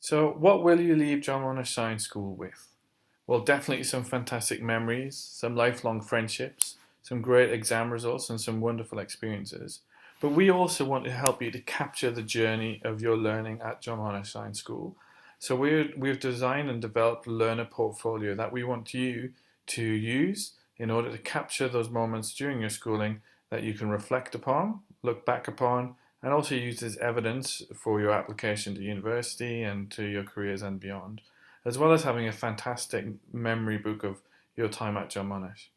So, what will you leave John Monash Science School with? Well, definitely some fantastic memories, some lifelong friendships, some great exam results, and some wonderful experiences. But we also want to help you to capture the journey of your learning at John Monash Science School. So, we've designed and developed a learner portfolio that we want you to use in order to capture those moments during your schooling that you can reflect upon, look back upon, and also use as evidence for your application to university and to your careers and beyond, as well as having a fantastic memory book of your time at John Monash.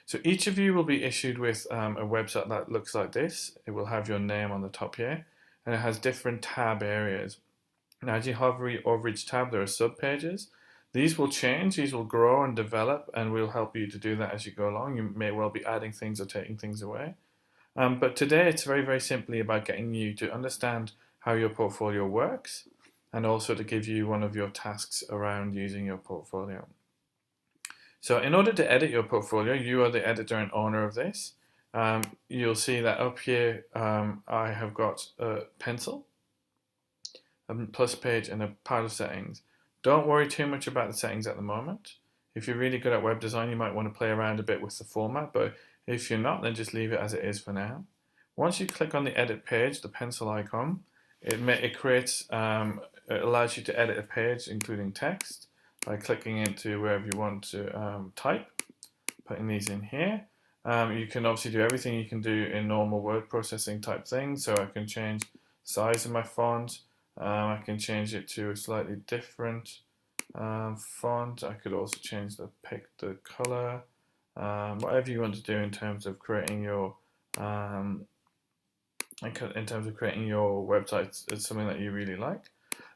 So each of you will be issued with a website that looks like this. It will have your name on the top here, and it has different tab areas. Now, as you hover over each tab, there are sub pages. These will change, these will grow and develop, and we'll help you to do that as you go along. You may well be adding things or taking things away. But today it's very, very simply about getting you to understand how your portfolio works and also to give you one of your tasks around using your portfolio. So in order to edit your portfolio, you are the editor and owner of this. You'll see that up here I have got a pencil, a plus page, and a pile of settings. Don't worry too much about the settings at the moment. If you're really good at web design, you might want to play around a bit with the format, but if you're not, then just leave it as it is for now. Once you click on the edit page, the pencil icon, it creates, it allows you to edit a page, including text, by clicking into wherever you want to type, putting these in here. You can obviously do everything you can do in normal word processing type things, so I can change the size of my font, I can change it to a slightly different font. I could also change the color, whatever you want to do in terms of creating your website. It's something that you really like.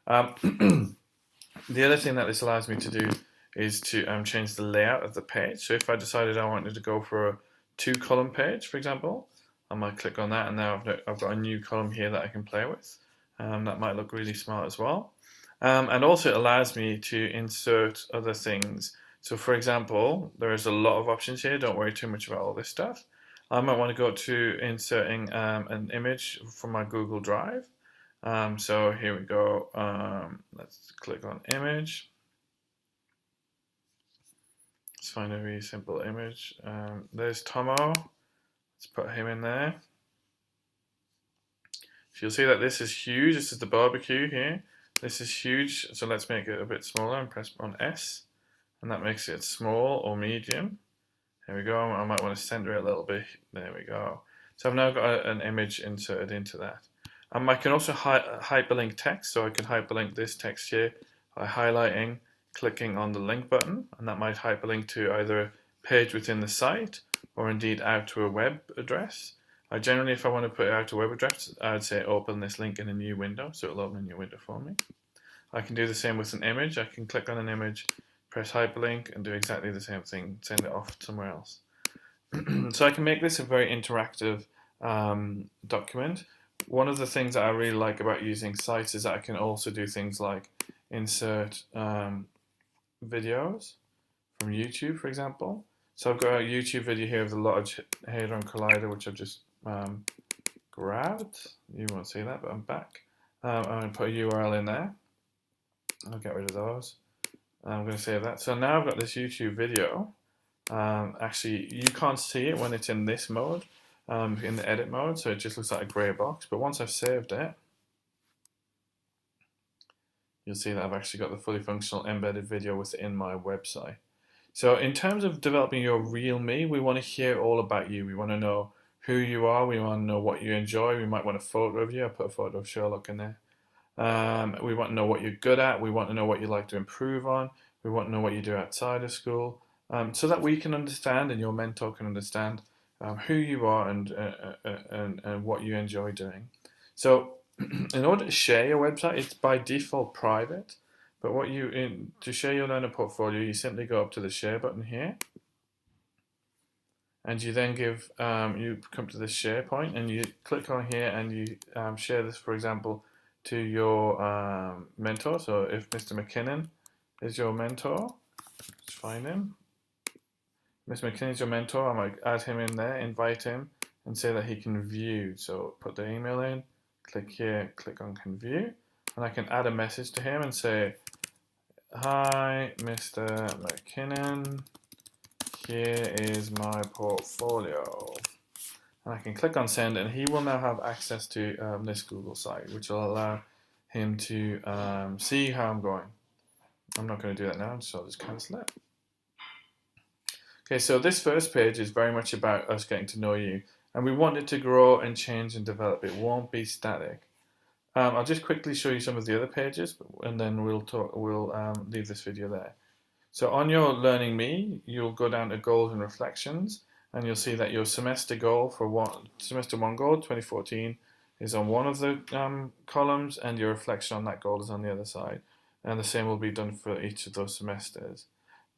The other thing that this allows me to do is to change the layout of the page. So if I decided I wanted to go for a 2-column page, for example, I might click on that, and now I've got a new column here that I can play with. That might look really smart as well. And also it allows me to insert other things. So for example, there is a lot of options here. Don't worry too much about all this stuff. I might want to go to inserting an image from my Google Drive. So here we go. Let's click on image. Let's find a really simple image. There's Tomo. Let's put him in there. So you'll see that this is huge. This is the barbecue here. This is huge. So let's make it a bit smaller and press on S. And that makes it small or medium. There we go. I might want to center it a little bit. There we go. So I've now got an image inserted into that. I can also hyperlink text. So I can hyperlink this text here by highlighting, clicking on the link button. And that might hyperlink to either a page within the site or indeed out to a web address. Generally, if I want to put it out to web address, I'd say open this link in a new window, so it'll open a new window for me. I can do the same with an image. I can click on an image, press hyperlink, and do exactly the same thing, send it off somewhere else. So I can make this a very interactive document. One of the things that I really like about using sites is that I can also do things like insert videos from YouTube, for example. So I've got a YouTube video here of the Large Hadron Collider, which I've just grabbed. You won't see that, but I'm back. I'm going to put a URL in there. I'll get rid of those. I'm going to save that. So now I've got this YouTube video. Actually, you can't see it when it's in this mode, in the edit mode, so it just looks like a grey box. But once I've saved it, you'll see that I've actually got the fully functional embedded video within my website. So in terms of developing your real me, we want to hear all about you. We want to know who you are. We want to know what you enjoy. We might want a photo of you. I put a photo of Sherlock in there. We want to know what you're good at. We want to know what you like to improve on. We want to know what you do outside of school, so that we can understand and your mentor can understand who you are and what you enjoy doing. So in order to share your website, it's by default private. But to share your learner portfolio, you simply go up to the share button here, and you then you come to the share point, and you click on here, and you share this, for example, to your mentor. So if Mr. McKinnon is your mentor, let's find him. Mr. McKinnon is your mentor. I might add him in there, invite him, and say that he can view. So put the email in, click here, click on can view. and I can add a message to him and say, "Hi, Mr. McKinnon, here is my portfolio." And I can click on send, and he will now have access to this Google site, which will allow him to see how I'm going. I'm not going to do that now, so I'll just cancel it. Okay, so this first page is very much about us getting to know you, and we want it to grow and change and develop. It won't be static. I'll just quickly show you some of the other pages, and then we'll leave this video there. So on your Learning Me, you'll go down to Goals and Reflections, and you'll see that your semester goal for semester 1 goal 2014 is on one of the columns, and your reflection on that goal is on the other side. And the same will be done for each of those semesters.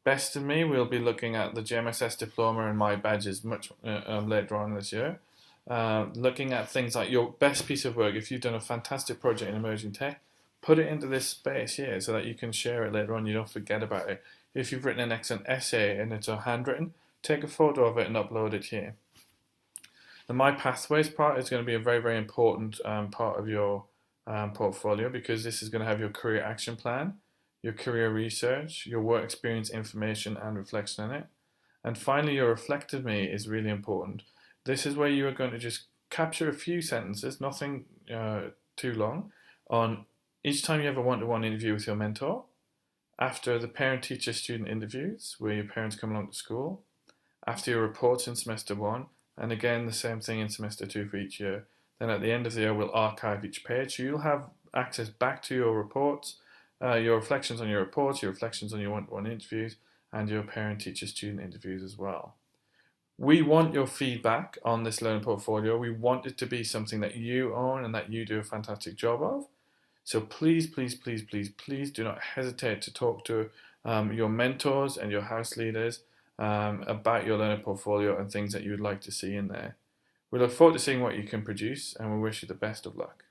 Best of Me, we'll be looking at the JMSS diploma and my badges much later on this year. Looking at things like your best piece of work. If you've done a fantastic project in emerging tech, put it into this space here so that you can share it later on. You don't forget about it. If you've written an excellent essay and it's handwritten, take a photo of it and upload it here. The My Pathways part is going to be a very, very important part of your portfolio, because this is going to have your career action plan, your career research, your work experience information and reflection in it. And finally, your Reflective Me is really important. This is where you are going to just capture a few sentences, nothing too long, on each time you have a one-to-one interview with your mentor, after the parent-teacher-student interviews, where your parents come along to school, after your reports in semester 1, and again the same thing in semester 2 for each year. Then at the end of the year, we'll archive each page, so you'll have access back to your reports, your reflections on your reports, your reflections on your one-to-one interviews, and your parent-teacher-student interviews as well. We want your feedback on this learning portfolio. We want it to be something that you own and that you do a fantastic job of. So please, please, please, please, please do not hesitate to talk to your mentors and your house leaders about your learning portfolio and things that you would like to see in there. We look forward to seeing what you can produce, and we wish you the best of luck.